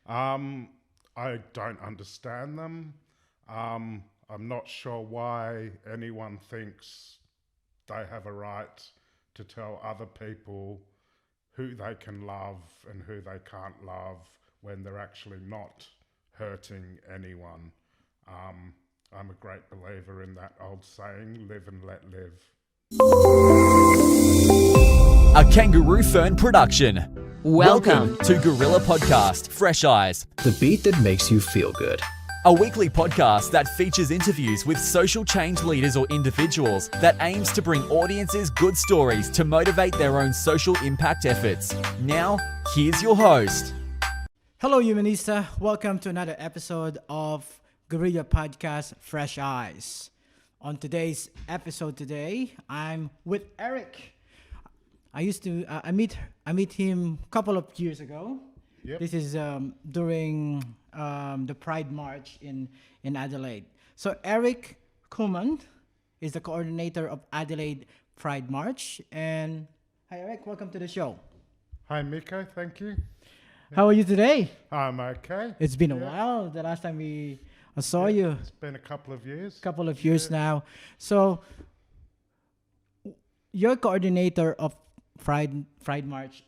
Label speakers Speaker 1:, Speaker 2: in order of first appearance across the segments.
Speaker 1: Um, I don't understand them. I'm not sure why anyone thinks they have a right to tell other people who they can love and who they can't love when they're actually not hurting anyone. Um, I'm a great believer in that old saying, live and let live.
Speaker 2: A Kangaroo Fern production.
Speaker 3: Welcome
Speaker 2: to Gorilla Podcast, Fresheyes,
Speaker 4: The beat that makes you feel good.
Speaker 2: a weekly podcast that features interviews with social change leaders or individuals that aims to bring audiences good stories to motivate their own social impact efforts. Now, here's your host.
Speaker 3: Hello, Humanista. Welcome to another episode of Gorilla Podcast Fresh Eyes. On today's episode I'm with Eric. I meet him a couple of years ago.
Speaker 1: Yep.
Speaker 3: This is during the Pride March in Adelaide. So Eric Kuhlmann is the coordinator of Adelaide Pride March. And hi, Eric. Welcome to the show.
Speaker 1: Hi, Miko. Thank you.
Speaker 3: How are you today?
Speaker 1: I'm okay.
Speaker 3: It's been a while. The last time I saw you.
Speaker 1: It's been a couple of years.
Speaker 3: Couple of years now. So you're coordinator of Pride March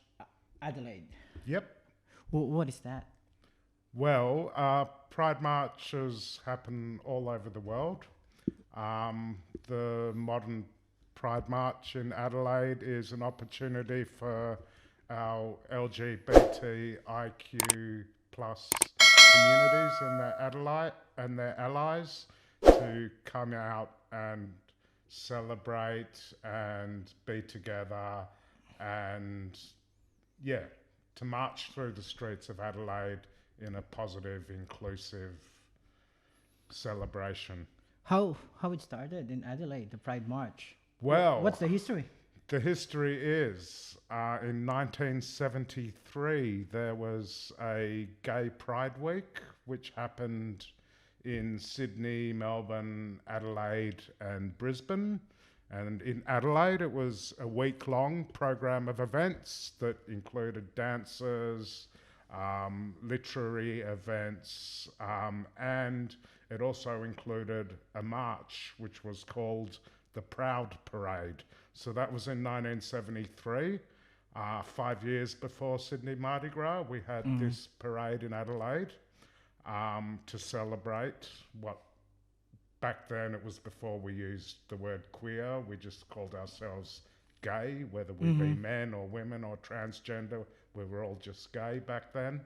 Speaker 3: Adelaide.
Speaker 1: Yep.
Speaker 3: What is that?
Speaker 1: Well, Pride marches happen all over the world. The modern Pride March in Adelaide is an opportunity for our LGBTIQ plus communities and their allies to come out and celebrate and be together and to march through the streets of Adelaide in a positive, inclusive celebration.
Speaker 3: How it started in Adelaide, the Pride March?
Speaker 1: Well,
Speaker 3: What's the history?
Speaker 1: the history is in 1973 there was a Gay Pride Week which happened in Sydney, Melbourne, Adelaide and Brisbane. And in Adelaide, it was a week-long program of events that included dancers, literary events, and it also included a march, which was called the Proud Parade. So that was in 1973, 5 years before Sydney Mardi Gras. We had this parade in Adelaide to celebrate what back then it was before we used the word queer. We just called ourselves gay, whether we be men or women or transgender. We were all just gay back then.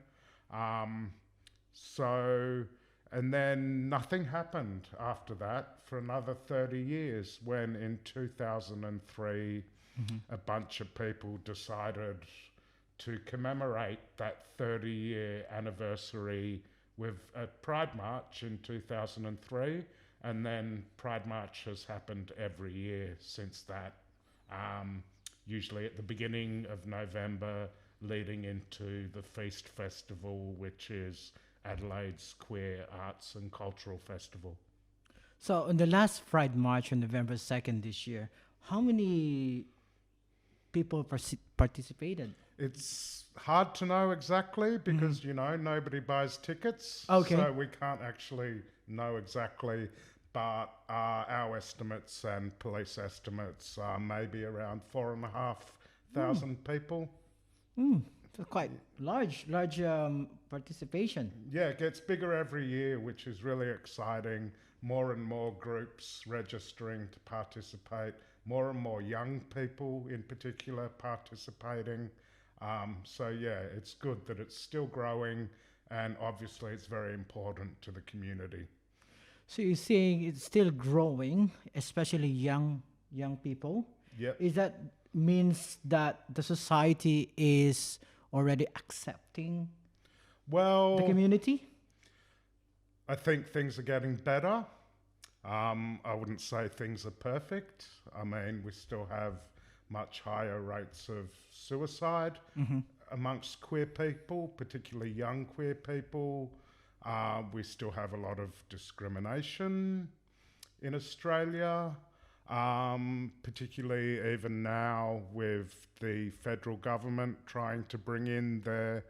Speaker 1: And then nothing happened after that for another 30 years when in 2003 a bunch of people decided to commemorate that 30-year anniversary with a Pride March in 2003. And then Pride March has happened every year since that, usually at the beginning of November, leading into the Feast Festival, which is Adelaide's queer arts and cultural festival.
Speaker 3: So on the last Pride March on November 2nd this year, how many people participated?
Speaker 1: It's hard to know exactly because, nobody buys tickets.
Speaker 3: Okay.
Speaker 1: So we can't actually know exactly, but our estimates and police estimates are maybe around 4,500 people.
Speaker 3: So quite large participation.
Speaker 1: Yeah, it gets bigger every year, which is really exciting. More and more groups registering to participate, more and more young people in particular participating. It's good that it's still growing, and obviously it's very important to the community.
Speaker 3: So you're saying it's still growing, especially young people.
Speaker 1: Yep.
Speaker 3: Is that means that the society is already accepting
Speaker 1: Well,
Speaker 3: the community?
Speaker 1: I think things are getting better. I wouldn't say things are perfect. I mean, we still have much higher rates of suicide amongst queer people, particularly young queer people. We still have a lot of discrimination in Australia, particularly even now with the federal government trying to bring in their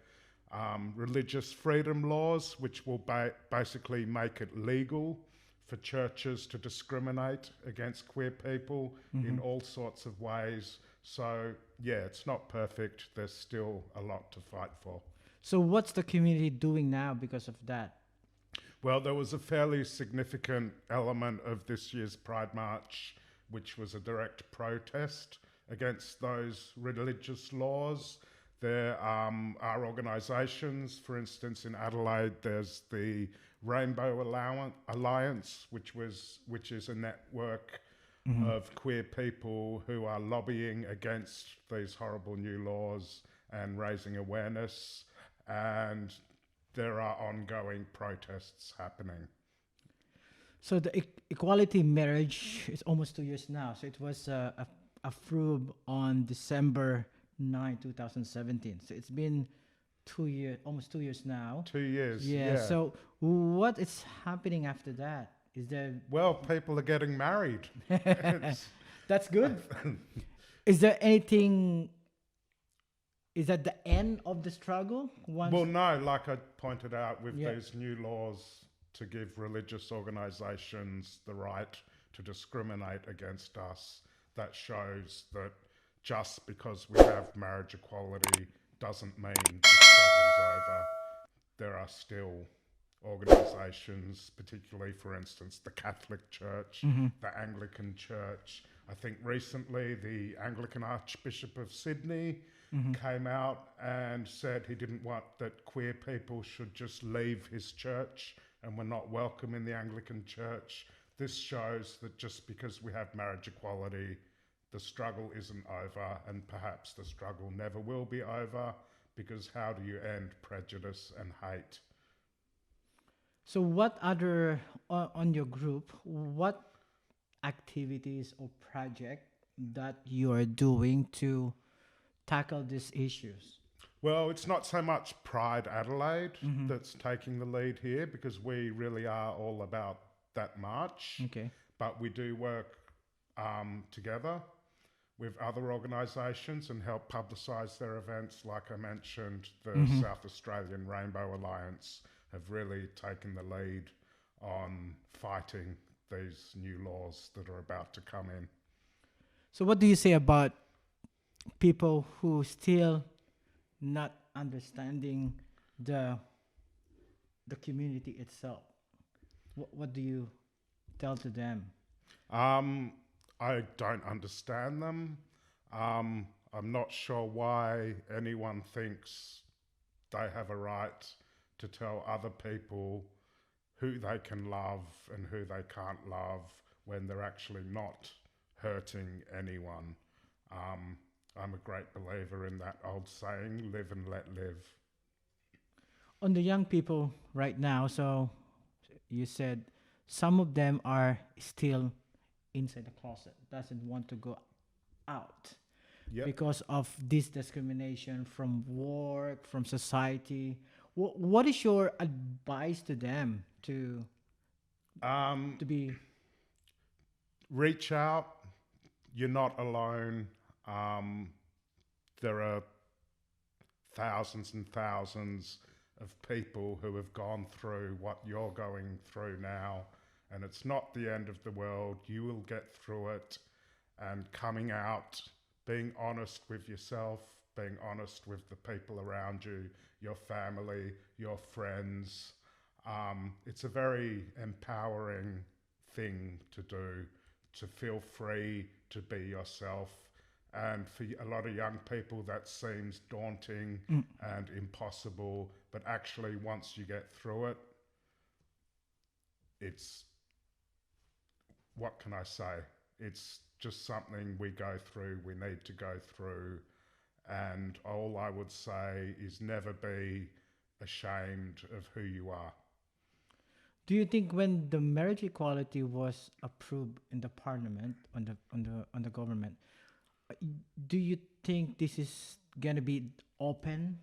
Speaker 1: religious freedom laws, which will basically make it legal for churches to discriminate against queer people in all sorts of ways. So, yeah, it's not perfect. There's still a lot to fight for.
Speaker 3: So what's the community doing now because of that?
Speaker 1: Well, there was a fairly significant element of this year's Pride March, which was a direct protest against those religious laws. There are organisations, for instance, in Adelaide, there's the Rainbow Alliance, which is a network of queer people who are lobbying against these horrible new laws and raising awareness. And there are ongoing protests happening.
Speaker 3: So the equality marriage is almost 2 years now. So it was approved on December 9, 2017. So it's been 2 years, almost 2 years now.
Speaker 1: 2 years,
Speaker 3: Yeah. So what is happening after that? Is there?
Speaker 1: Well, people are getting married.
Speaker 3: That's good. Is there anything? Is that the end of the struggle?
Speaker 1: Well, no, like I pointed out, with
Speaker 3: Yeah.
Speaker 1: these new laws to give religious organisations the right to discriminate against us, that shows that just because we have marriage equality doesn't mean the struggle's over. There are still organisations, particularly, for instance, the Catholic Church, the Anglican Church. I think recently the Anglican Archbishop of Sydney came out and said he didn't want that queer people should just leave his church and were not welcome in the Anglican Church. This shows that just because we have marriage equality, the struggle isn't over, and perhaps the struggle never will be over, because how do you end prejudice and hate?
Speaker 3: So what other on your group? What activities or project that you are doing to tackle these issues?
Speaker 1: Well, it's not so much Pride Adelaide that's taking the lead here, because we really are all about that march.
Speaker 3: Okay.
Speaker 1: But we do work together with other organisations and help publicise their events. Like I mentioned, the South Australian Rainbow Alliance have really taken the lead on fighting these new laws that are about to come in.
Speaker 3: So what do you say about people who still not understanding the community itself? What do you tell to them?
Speaker 1: I don't understand them. I'm not sure why anyone thinks they have a right to tell other people who they can love and who they can't love when they're actually not hurting anyone. I'm a great believer in that old saying, live and let live.
Speaker 3: On the young people right now, so you said some of them are still inside the closet, doesn't want to go out because of this discrimination from work, from society. What is your advice to them to be?
Speaker 1: Reach out. You're not alone. There are thousands and thousands of people who have gone through what you're going through now, and it's not the end of the world. You will get through it. And coming out, being honest with yourself, being honest with the people around you, your family, your friends. It's a very empowering thing to do, to feel free to be yourself. And for a lot of young people, that seems daunting and impossible. But actually, once you get through it, it's, what can I say? It's just something we go through, we need to go through. And all I would say is never be ashamed of who you are.
Speaker 3: Do you think when the marriage equality was approved in the parliament, on the government, do you think this is gonna be open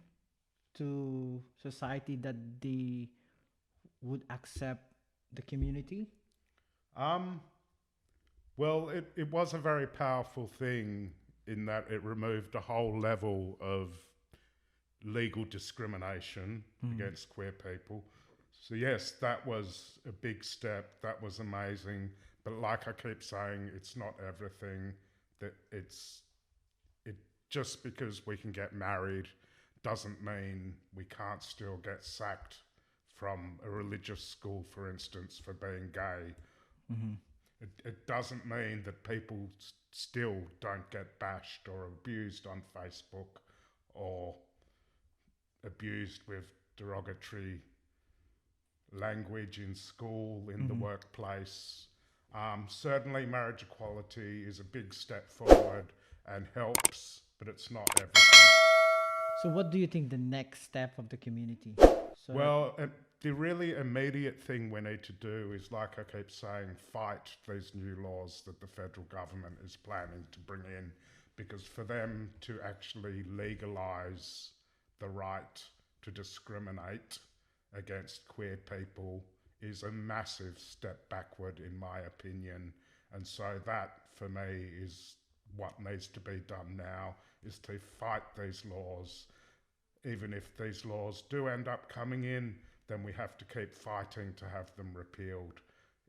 Speaker 3: to society, that they would accept the community?
Speaker 1: Well, it was a very powerful thing in that it removed a whole level of legal discrimination against queer people. So yes, that was a big step. That was amazing. But like I keep saying, it's not everything. That it just because we can get married doesn't mean we can't still get sacked from a religious school, for instance, for being gay. It doesn't mean that people still don't get bashed or abused on Facebook or abused with derogatory language in school, in the workplace. Certainly marriage equality is a big step forward and helps, but it's not everything.
Speaker 3: So what do you think the next step of the community?
Speaker 1: Well, the really immediate thing we need to do is, like I keep saying, fight these new laws that the federal government is planning to bring in, because for them to actually legalise the right to discriminate against queer people is a massive step backward, in my opinion. And so that, for me, is what needs to be done now, is to fight these laws. Even if these laws do end up coming in, then we have to keep fighting to have them repealed.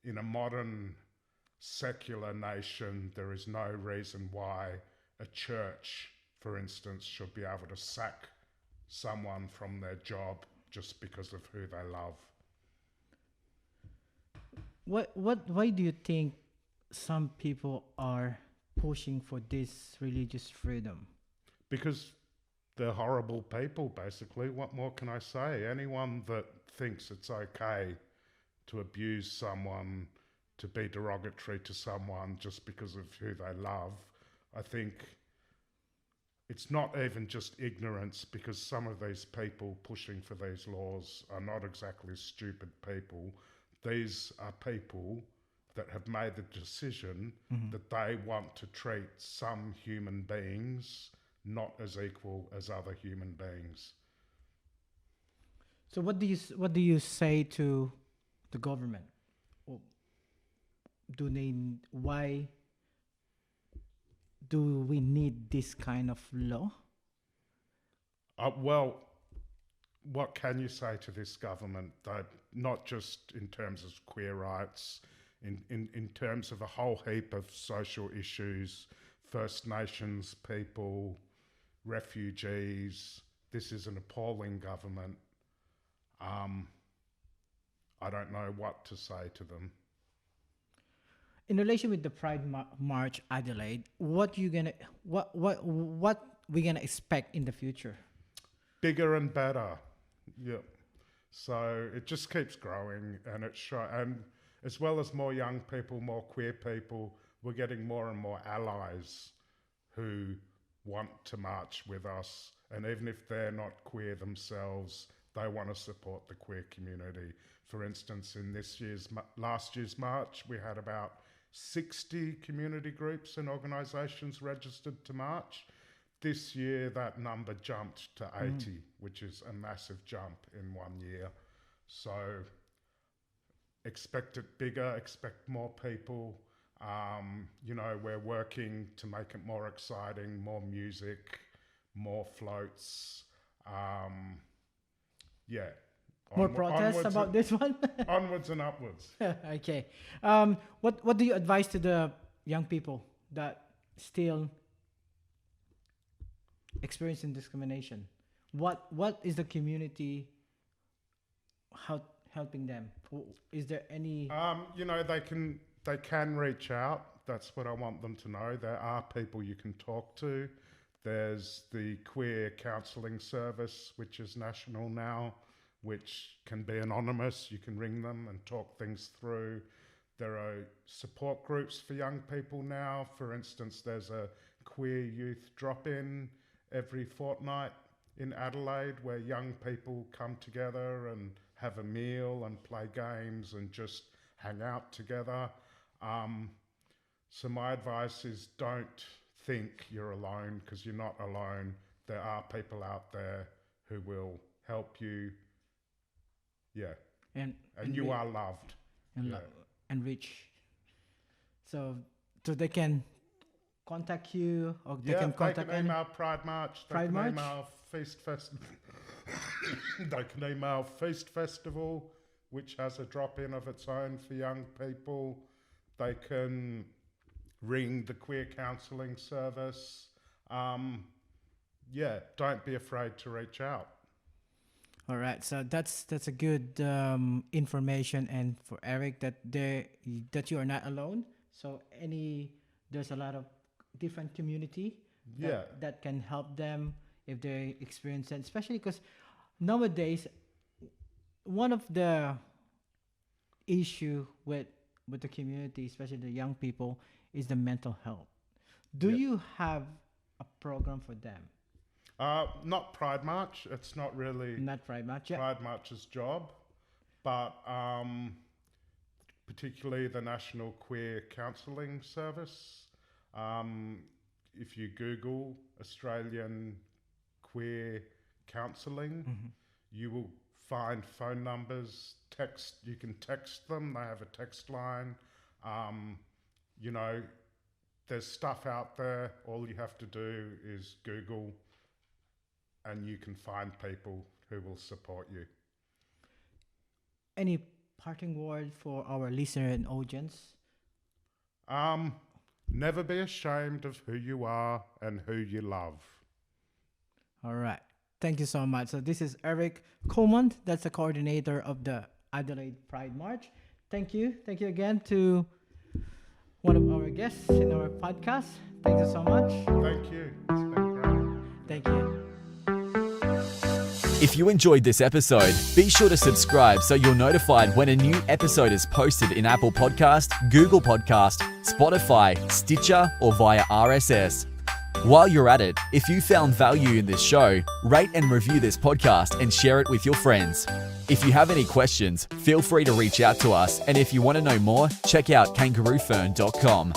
Speaker 1: In a modern secular nation, there is no reason why a church, for instance, should be able to sack someone from their job just because of who they love.
Speaker 3: Why do you think some people are pushing for this religious freedom?
Speaker 1: Because they're horrible people, basically. What more can I say? Anyone that thinks it's okay to abuse someone, to be derogatory to someone just because of who they love, I think it's not even just ignorance, because some of these people pushing for these laws are not exactly stupid people. These are people that have made the decision that they want to treat some human beings not as equal as other human beings.
Speaker 3: So what do you say to the government? Or why do we need this kind of law?
Speaker 1: Well, what can you say to this government? That not just in terms of queer rights, in terms of a whole heap of social issues, First Nations people, refugees. This is an appalling government. I don't know what to say to them.
Speaker 3: In relation with the PrideMarch Adelaide, what we gonna expect in the future?
Speaker 1: Bigger and better. Yep. So it just keeps growing, and and as well as more young people, more queer people, we're getting more and more allies who want to march with us, and even if they're not queer themselves, they want to support the queer community. For instance, in last year's march, we had about 60 community groups and organisations registered to march. This year, that number jumped to 80, which is a massive jump in 1 year. So expect it bigger, expect more people. We're working to make it more exciting, more music, more floats.
Speaker 3: More protests about this one?
Speaker 1: Onwards and upwards.
Speaker 3: Okay. What do you advise to the young people that still experiencing discrimination? What is the community helping them? Is there any?
Speaker 1: They can reach out. That's what I want them to know. There are people you can talk to. There's the Queer Counselling Service, which is national now, which can be anonymous. You can ring them and talk things through. There are support groups for young people now. For instance, there's a queer youth drop-in every fortnight in Adelaide where young people come together and have a meal and play games and just hang out together. So my advice is, don't think you're alone, because you're not alone. There are people out there who will help you. Yeah. And you are loved.
Speaker 3: And reach. So they can contact you, or they can contact
Speaker 1: email PrideMarch. They can email Feast Festival. They can email Feast Festival, which has a drop-in of its own for young people. They can ring the Queer Counselling Service. Don't be afraid to reach out.
Speaker 3: All right, so that's a good information, and for Eric that you are not alone. So there's a lot of different community that can help them if they experience it, especially because nowadays one of the issue with the community, especially the young people, is the mental health. Do you have a program for them?
Speaker 1: Not PrideMarch. It's not really
Speaker 3: Not PrideMarch. Yeah.
Speaker 1: PrideMarch's job, but particularly the National Queer Counselling Service. If you Google Australian Queer Counselling, you will find phone numbers. You can text them. They have a text line. There's stuff out there. All you have to do is Google, and you can find people who will support you.
Speaker 3: Any parting word for our listener and audience?
Speaker 1: Never be ashamed of who you are and who you love.
Speaker 3: All right. Thank you so much. So this is Eric Kuhlmann. That's the coordinator of the Adelaide Pride March. Thank you. Thank you again to one of our guests in our podcast. Thank you so much.
Speaker 1: Thank you. It's been great.
Speaker 3: Thank you.
Speaker 2: If you enjoyed this episode, be sure to subscribe so you're notified when a new episode is posted in Apple Podcast, Google Podcast, Spotify, Stitcher, or via RSS. While you're at it, if you found value in this show, rate and review this podcast and share it with your friends. If you have any questions, feel free to reach out to us, and if you want to know more, check out kangaroofern.com.